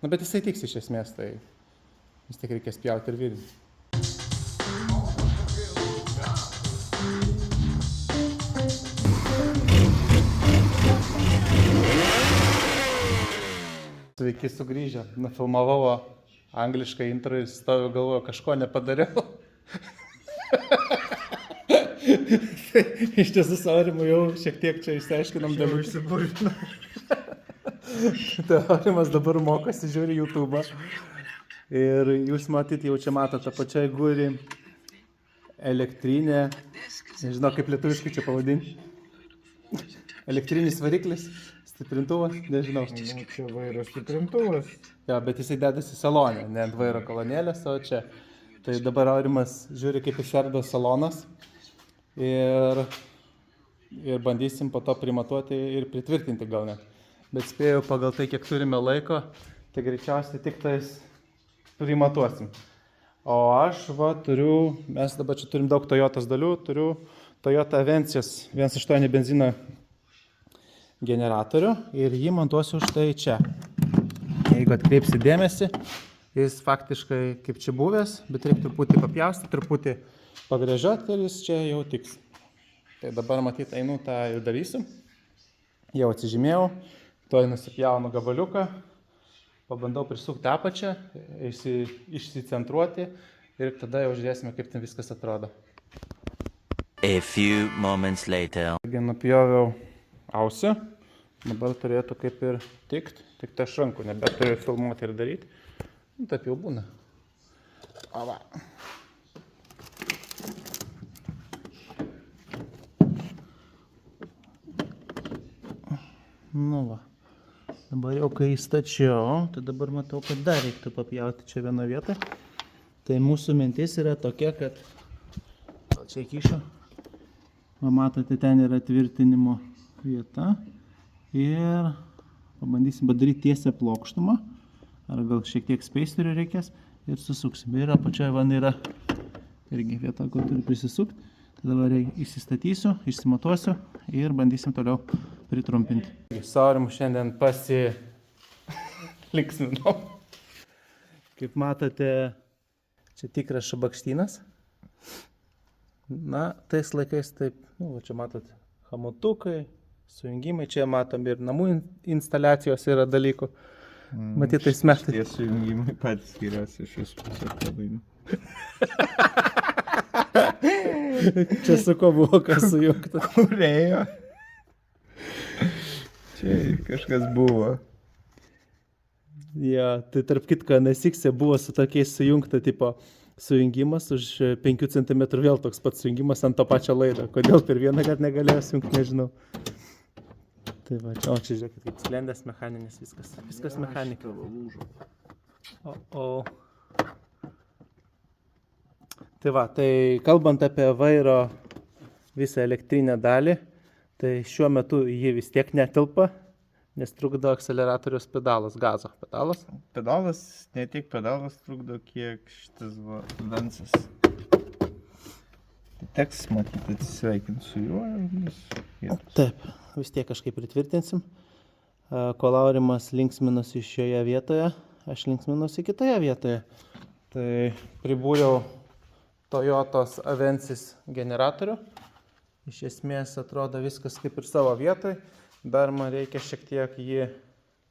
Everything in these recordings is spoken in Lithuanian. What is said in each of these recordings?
Na, bet jisai tiks iš esmės, tai vis tiek reikės pjauti ir virinti. Sveiki sugrįžę. Nufilmavau angliškai intro ir stoviu galvoju, kažko nepadariau. Tai iš tiesų su Aurimu jau šiek tiek čia išsiaiškinom dalykus. Išsiburino. Tai Aurimas dabar mokosi, žiūri YouTube'ą. Ir jūs matyt, jau čia matote, apačiai guli elektrinė, nežinau kaip lietuviškai čia pavadinti. Elektrinis variklis, stiprintuvas, nežinau. Nu, čia vairo stiprintuvas. Jo, bet jisai dedasi salonė, ne ant vairo kolonėlės, o čia. Tai dabar Aurimas žiūri, kaip išardo salonas. Ir bandysim po to primatuoti ir pritvirtinti gal net. Bet spėjau pagal tai, kiek turime laiko, tai greičiausiai tik tais primatuosim. O aš turiu, mes dabar čia turim daug Toyotos dalių, turiu Toyota Avensis 1.8 benzino generatorių ir jį montuosiu štai čia. Jeigu atkreipsi dėmesį, jis faktiškai kaip čia buvęs, bet reikia truputį papjausti, truputį pagrėžioti ir jis čia jau tiks. Tai dabar matyt einu tą ir darysiu. Jau atsižymėjau, toj nusipjaunu gabaliuką, pabandau prisukti apačią, išsicentruoti ir tada jau žiūrėsime, kaip ten viskas atrodo. A few moments later. Nupjoviau ausį, dabar turėtų kaip ir tikt, tik tai aš rankų nebeturiu filmuoti ir daryti. Nu, taip jau būna. O va. Nu va. Dabar jau kai įstačiau, tai dabar matau, kad dar reiktų papjauti čia vieną vietą. Tai mūsų mintis yra tokia, kad... Gal čia įkišiu. Va, matote, ten yra tvirtinimo vieta. Ir pabandysim padaryti tiesią plokštumą. Ar gal šiek tiek speisterių reikės. Ir susuksim. Ir apačioje van yra irgi vieta, kur turiu prisisukti. Tai dabar įsistatysiu, išsimatuosiu ir bandysim toliau pritrumpinti. Su Aurimu šiandien pasilinksminau. Kaip matote, čia tikras šabakštynas. Na, tais laikais taip, nu, čia matote, hamotukai, sujungimai, čia matom ir namų instaliacijos yra dalykų. Matyt, tais metais. Tie sujungimai patys skiriasi iš jūsų pusės labai. Čia su ko buvo, kas sujungta. Kurėjo. Čia kažkas buvo. Ja, tai tarp kitko, Nesikse buvo su tokiais sujungta, tipo, sujungimas už 5 cm vėl toks pats sujungimas ant to pačio laido. Kodėl per vieną kartą negalėjo sujungti, nežinau. Tai va, o čia žiūrėkit, kaip sklendęs mechaninis viskas. Viskas mechanika. O. Tai va, tai kalbant apie vairo visą elektrinę dalį, tai šiuo metu jį vis tiek netilpa, nes trukdo akceleratorius pedalas, gazo pedalas. Pedalas, ne tik pedalas trukdo, kiek šitas lancas. Tai teks matyti atsisveikinti su juo. Taip, vis tiek kažkaip pritvirtinsim. Kol Aurimas linksminosi šioje vietoje, aš linksminosi kitoje vietoje. Tai pribūriau Toyotos Avensis generatorių. Iš esmės atrodo viskas kaip ir savo vietoj. Dar man reikia šiek tiek jį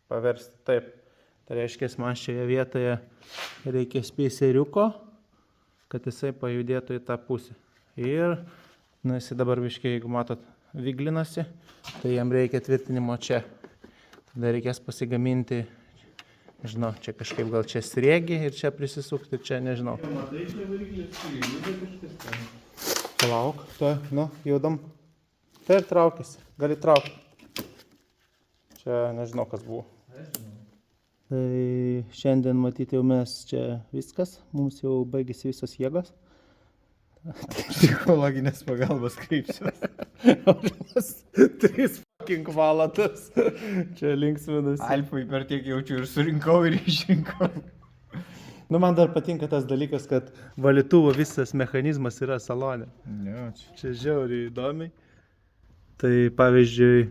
paversti taip. Tai reiškia, man šioje vietoje reikia speiseriuko, kad jisai pajudėtų į tą pusę. Ir, nu, jisai dabar viškiai, jeigu matot, vyglinasi, tai jam reikia tvirtinimo čia. Tada reikės pasigaminti, nežinau, čia kažkaip gal čia sriegi ir čia prisisukti, čia nežinau. Palauk, to, nu, judam. Tai ir traukėsi, gali traukti. Čia nežinau, kas buvo. Tai šiandien matyti jau mes čia viskas, mums jau baigėsi visos jėgos. Psichologinės pagalbos kreipsiuos. 3 valandas. Čia linksminas. Alfai per tiek jaučiu ir surinkau ir išrinkau. Nu, man dar patinka tas dalykas, kad valytuvo visas mechanizmas yra salone. Jo, Čia žiauriai įdomiai. Tai pavyzdžiui,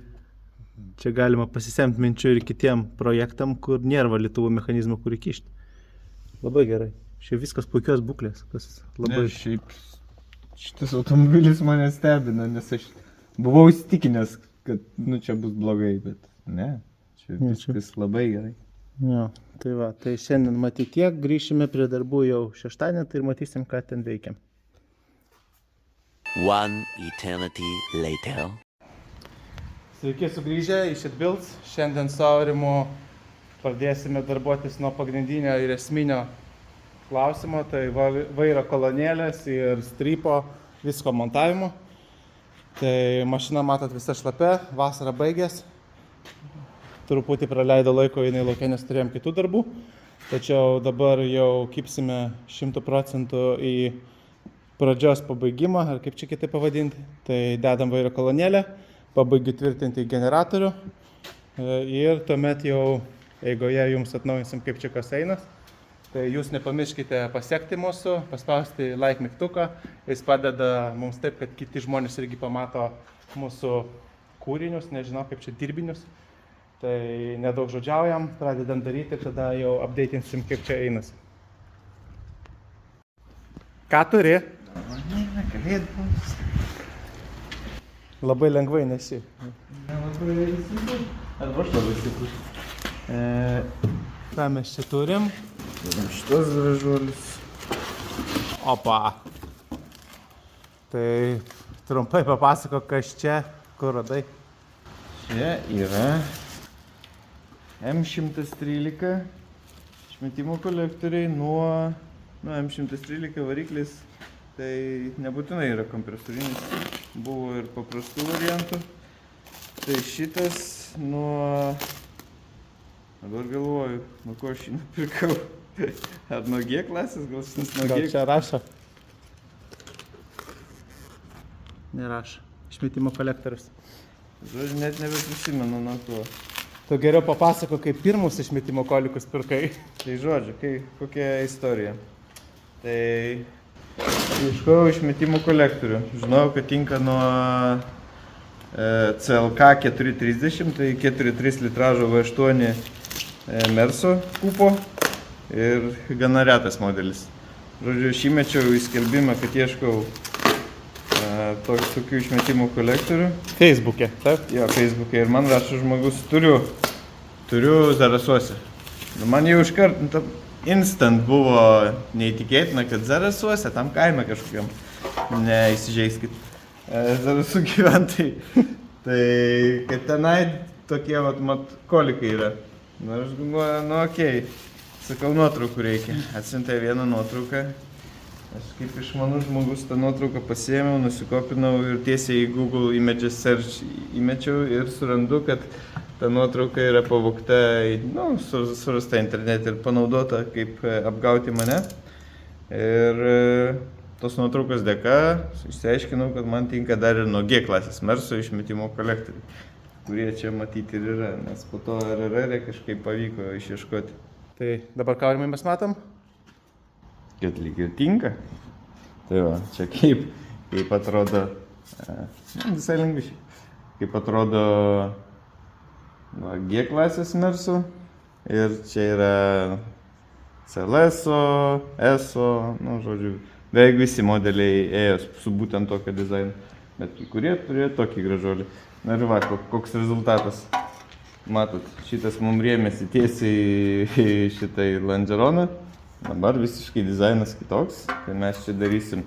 Čia galima pasisemti minčių ir kitiem projektam, kur nėra valytuvų mechanizmo, kur įkišti. Labai gerai. Šiaip viskas puikios būklės. Kas labai... Ne, šiaip šitas automobilis mane stebina, nes aš buvau įsitikinęs, kad čia bus blogai, bet ne, čia viskas labai gerai. Jo, tai va, tai šiandien matyti tiek, grįšime prie darbų jau šeštadienį, tai ir matysim, ką ten veikiam. One eternity later. Sveiki sugrįžę į Shitbuilds. Šiandien su Aurimu pradėsime darbuotis nuo pagrindinio ir esminio klausimo, tai vairo kolonėlės ir strypo visko montavimo. Tai mašina, matot, visa šlapia, vasara baigės. Truputį praleido laiko, jinai laukia, nes turėjom kitų darbų. Tačiau dabar jau kipsime 100% į pradžios pabaigimą, ar kaip čia kitaip pavadinti. Tai dedam vairo kolonėlę, pabaigiu tvirtinti generatorių ir tuomet jau eigoje jums atnaujinsim, kaip čia kas einas. Tai jūs nepamirškite pasiekti mūsų, paspausti like mygtuką. Jis padeda mums taip, kad kiti žmonės irgi pamato mūsų kūrinius, nežinau kaip čia dirbinius. Tai nedaug žodžiaujam, pradedam daryti ir tada jau updatinsim, kaip čia einas. Ką turi? Labai lengvai nesi. Nelabai stiprus. Arba aš labai stiprus. Ką mes čia turim? Šitas gražuolis. Opa. Tai trumpai papasako, kas čia, kur radai. Čia yra M113 išmetimo kolektoriai nuo M113 variklis. Tai nebūtinai yra kompresorinis, buvo ir paprastų variantų. Tai šitas nuo, dabar galvoju, nuo ko aš jį nupirkau. Ar nuo G klasės, gal šitas nuo Gal G. čia rašo? Nerašo. Išmetimo kolektorius. Žodžiu, net nebeprisimenu nuo ko. Tu geriau papasako, kaip pirmus išmetimo kolikus pirkai. Tai žodžiu, kokia istorija. Tai ieškojau išmetimo kolektorių. Žinau, kad tinka nuo CLK 430, tai 4,3 litražo V8 Merso kupo ir gana retas modelis. Žodžiu, aš įmečiau į skelbimą, kad ieškau tokių išmetimo kolektorių. Facebook'e, taip? Jo, Facebook'e. Ir man rašo žmogus, turiu Zarasuose. Man jau iškart instant buvo neįtikėtina, kad Zarasuose, tam kaime kažkokiam, neįsižeiskit, Zarasų gyventojai. Tai kad tenai tokie kolikai yra. Na, aš galvoju, okei. Sakau, nuotraukų reikia. Atsiuntė vieną nuotrauką. Aš kaip išmanus žmogus tą nuotrauką pasiėmiau, nusikopinau ir tiesiai į Google Images Search įmečiau ir surandu, kad ta nuotrauka yra pavogta, surasta internete ir panaudota kaip apgauti mane. Ir tos nuotraukos dėka išsiaiškinau, kad man tinka dar ir nuo G klasės Merso išmetimo kolektoriai, kurie čia matyti ir yra, nes po to RRR kažkaip pavyko išieškoti. Tai dabar ką Aurimai mes matom? Kad lyg ir tinka. Tai va, čia kaip atrodo, visai lengvi šiaip, kaip atrodo G klasės Merso ir čia yra CLS-o, S-o, žodžiu, beveik visi modeliai ėjo su būtent tokio dizaino, bet kai kurie turėjo tokį gražuolį. Na ir va, koks rezultatas. Matot, šitas mums rėmėsi tiesiai į šitai Langeroną. Dabar visiškai dizainas kitoks, tai mes čia darysim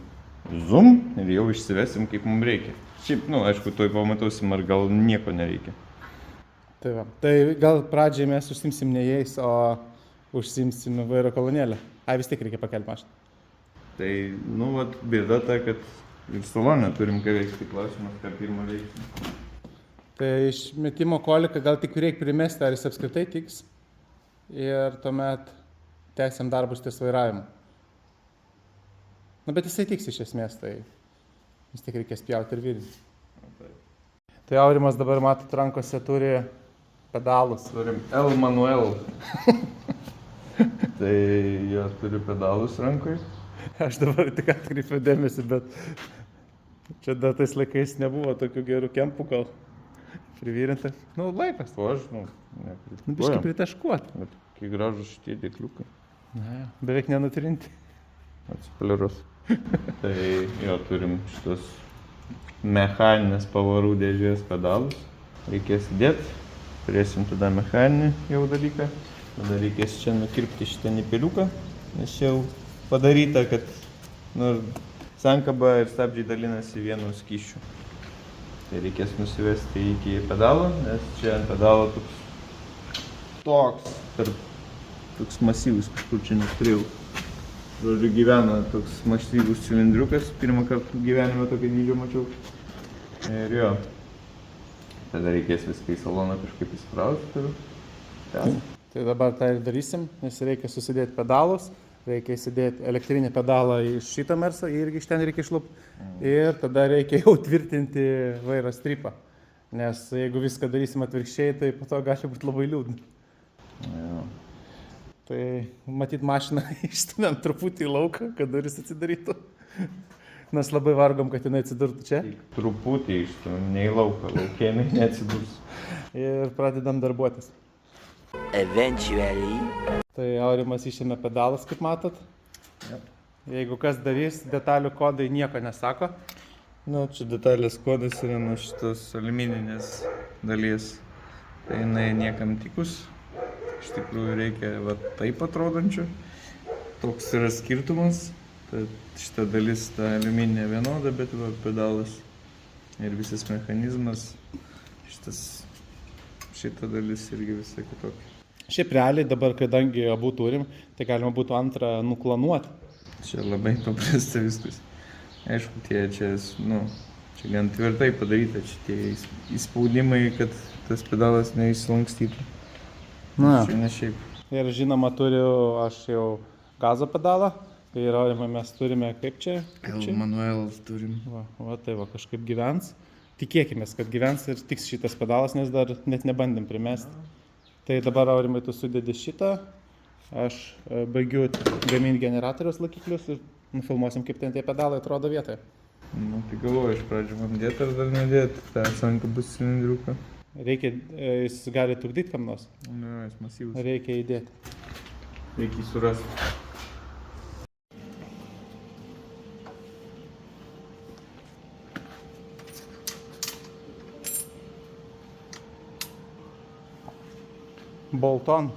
zoom ir jau išsivesim kaip mums reikia. Šiaip, aišku, tuoj pamatuosim, ar gal nieko nereikia. Tai va, tai gal pradžiai mes užsimsim ne jais, o užsimsim vairo kolonėlę. Vis tiek reikia pakelti mašiną. Tai, bėda ta, kad ir salone turim ką veikti, klausimas, ką pirmą veikti. Tai išmetimo koliką gal tik reikia primesti, ar jis apskritai tiks. Ir tuomet tęsiam darbus ties vairavimu. Bet jisai tiks iš esmės, tai vis tiek reikės pjauti ir virinti. Tai Aurimas dabar, matot, rankose turi pedalus. Turim L manuel. Tai jo turiu pedalus rankoj. Aš dabar tik atkreipiu dėmesį, bet čia dar tais laikais nebuvo tokių gerų kempų gal. privirinta. Nu, laikas. O aš, Nu, biškai pritaškuot. Bet kai gražus šitie dėkliukai. Na, beveik nenutrinti. Atsipoliarus. Tai jo, turim šitos mechaninės pavarų dėžės pedalus. Reikės įdėti. Turėsim tada mechaninį jau dalyką. Tada reikės čia nukirpti šitą nipeliuką. Nes čia jau padaryta, kad sankaba ir stabdžiai dalinasi vienu skysčiu. Tai reikės nusivesti iki pedalo, nes čia ant pedalo toks masyvus, kažkur čia neturėjau. Žodžiu, gyvena toks masyvus cilindriukas, pirmą kartą gyvenime tokio dydžio mačiau. Ir jo, tada reikės viską į saloną kažkaip įsprausti. Tai dabar tą ir darysim, nes reikia susidėti pedalus, reikia įsidėti elektrinį pedalą iš šitą mersą, irgi iš ten reikia išlupti. Ir tada reikia jau tvirtinti vairo strypą. Nes jeigu viską darysim atvirkščiai, tai po to gali būti labai liūdna. Jo. Tai matyt mašiną išstumėm truputį į lauką, kad duris atsidarytų. Mes labai vargom, kad jinai atsidurtų čia. Truputį išstumėm, ne į lauką, laukėnai neatsidurs. Ir pradedam darbuotis. Eventually. Tai Aurimas išėmė pedalus, kaip matot. Yep. Jeigu kas darys, detalių kodai nieko nesako. Nu, čia detalės kodas yra nuo šitos aliumininės dalies. Tai jinai niekam tikus. Iš tikrųjų reikia va taip atrodančių. Toks yra skirtumas. Tad šita dalis, ta aliumininė vienoda, bet va pedalas ir visas mechanizmas. Šita dalis irgi visai kitokia. Šiaip realiai dabar, kadangi abu turim, tai galima būtų antrą nuklanuoti. Čia labai paprasta viskas. Aišku, čia gan tvirtai padaryta, čia tie įspaudimai, kad tas pedalas neįsilankstytų. Čia ne šiaip. Ir žinoma, turiu aš jau gazo pedalą. Ir Aurimai mes turime kaip čia? Manuel turim. Va, tai va, kažkaip gyvens. Tikėkimės, kad gyvens ir tiks šitas pedalas, nes dar net nebandėm primesti. Tai dabar, Aurimai, tu sudedi šitą. Aš baigiu gaminti generatoriaus laikiklius ir nufilmuosim, kaip ten tie pedalai atrodo vietoje. Nu, tai galvoju, iš pradžių man dėti ar dar nedėti tą sankabos cilindriuką. Reikia, jis gali trukdyti kam nors. Nu, jis masyvus. Reikia įdėti. Reikia surasti. Bolton.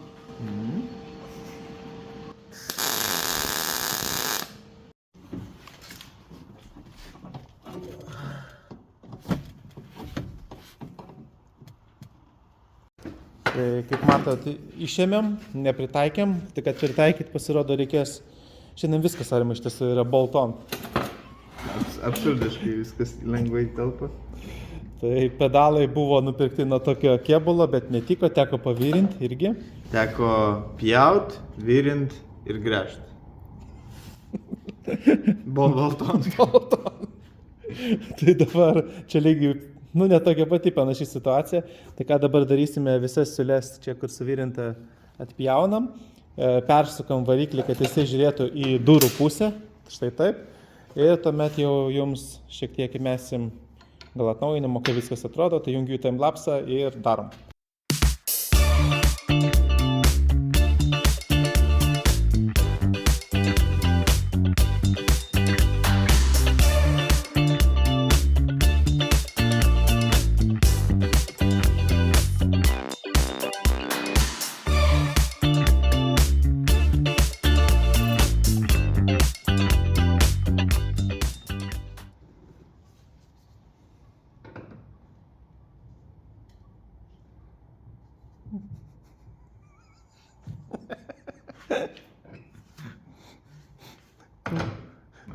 Tai, kaip matot, išėmėm, nepritaikėm, tai kad pritaikyti pasirodo reikės, šiandien viskas Aurimai iš tiesų yra Bolton. Absurdiškai viskas lengvai telpa. Tai pedalai buvo nupirkti nuo tokio kėbulo, bet netiko, teko pavirinti irgi. Teko pjaut, virint ir gręžti. Bolton. Tai dabar čia lygiai, ne tokia pati panaši situacija. Tai ką dabar darysime, visas siūles čia, kur suvirinta, atpjaunam, persukam variklį, kad jisai žiūrėtų į durų pusę, štai taip. Ir tuomet jau jums šiek tiek įmesim gal atnaujinimo, kaip viskas atrodo, tai jungiu timelapsą ir darom.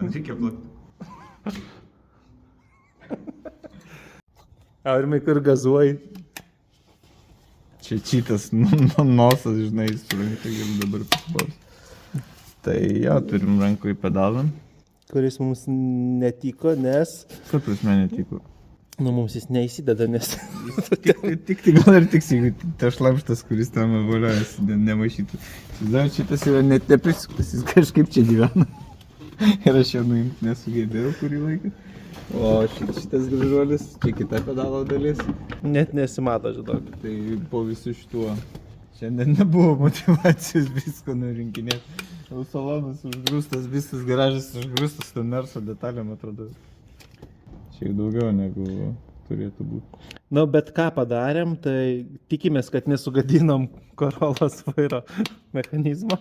Man reikia plakti. Aurimai, kur gazuoji? Čia čytas nosas, žinai, surankai ir dabar paspaus. Tai jo, turim rankų į pedalą. Kuris mums netiko, nes... Kaip prasme netiko? Mums jis neįsideda, nes... Tik gal ir tiks, jeigu tas šlamštas, kuris tam voliojasi, nemaišytų. Šitas yra net neprisuktas, jis kažkaip čia gyvena. Ir aš jo nuimti nesugebėjau kurį laiką. O šitas gražuolis, čia kita pedalo dalis. Net nesimato, žinok. Tai po visų šituo. Šiandien nebuvo motivacijos visko nurinkinėti. Jau salonas užgrūstas, visas garažas užgrūstas, ten narso detalėm atrodo. Šiek daugiau negu turėtų būti. Nu, bet ką padarėm, tai tikimės, kad nesugadinom Corolos vairo mechanizmo,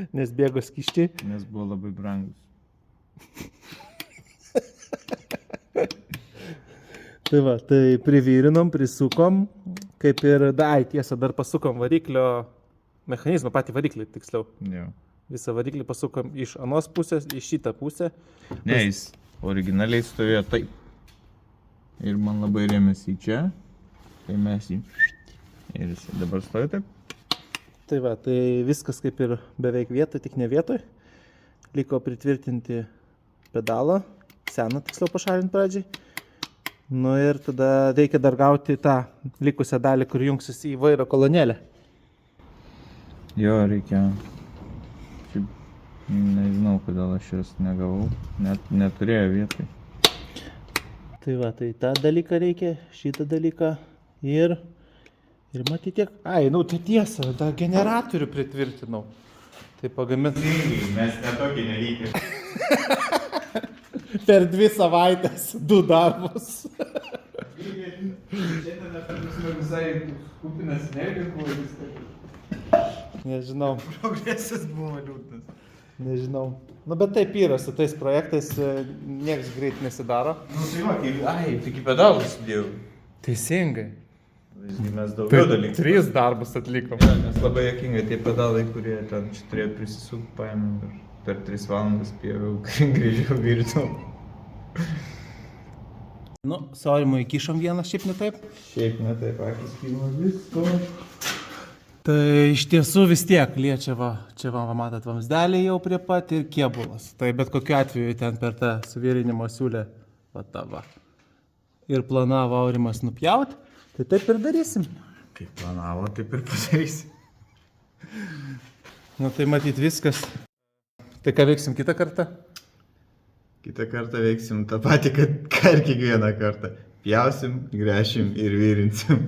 nes bėgo skyščiai. Nes buvo labai brangus. Tai va, tai privyrinom, prisukom, kaip ir, tiesa, dar pasukom variklio mechanizmą, patį variklį tiksliau. Jo. Visą variklį pasukom iš anos pusės į šitą pusę. Ne, jis originaliai stovėjo taip. Ir man labai rėmėsi į čia. Tai mes jį. Ir jis dabar stovi taip. Tai va, tai viskas kaip ir beveik vietoj, tik ne vietoj. Liko pritvirtinti pedalą, seną tiksliau pašalinti pradžiai. Nu ir tada reikia dar gauti tą likusią dalį, kur jungsis į vairo kolonėlę. Jo, reikia. Šiaip nežinau, kodėl aš jos negavau. Neturėjau vietoj. Tai va, tai tą dalyką reikia, šitą dalyką ir matyti tiek. Nu tai tiesa, tą generatorių pritvirtinau. Tai pagamint. Mes netokį nereikia. Per 2 savaitės 2 darbus. Šiandien aš visai kupinas energijos buvo viską. Nežinau, Progresas buvo liūdnas. nežinau. Nu bet taip yra, su tais projektais nieks greit nesidaro. Nu tai va, tik į pedalus sudėjau. Teisingai. Visgi mes daugiau dalykų. 3 darbus atlikom. Ja, nes labai jokinga tie pedalai, kurie ten čia turėjo prisisukti, paėmėm ir per 3 valandas pjėviau, grįžiau virtau. Nu, sorimo įkišom vieną, šiaip ne taip. Šiaip ne taip, akis kyla visko. Tai iš tiesų vis tiek liečia va, čia va matot vamsdelį jau prie pat ir kėbulas. Tai bet kokiu atveju ten per tą suvirinimo siūlę va tą va. Ir planavo Aurimas nupjaut, tai taip ir darysim. Kaip planavo, taip ir padarysim. Nu tai matyt viskas. Tai ką veiksim kitą kartą? Kitą kartą veiksim tą patį, ką ir kiekvieną kartą. Pjausim, gręšim ir virinsim.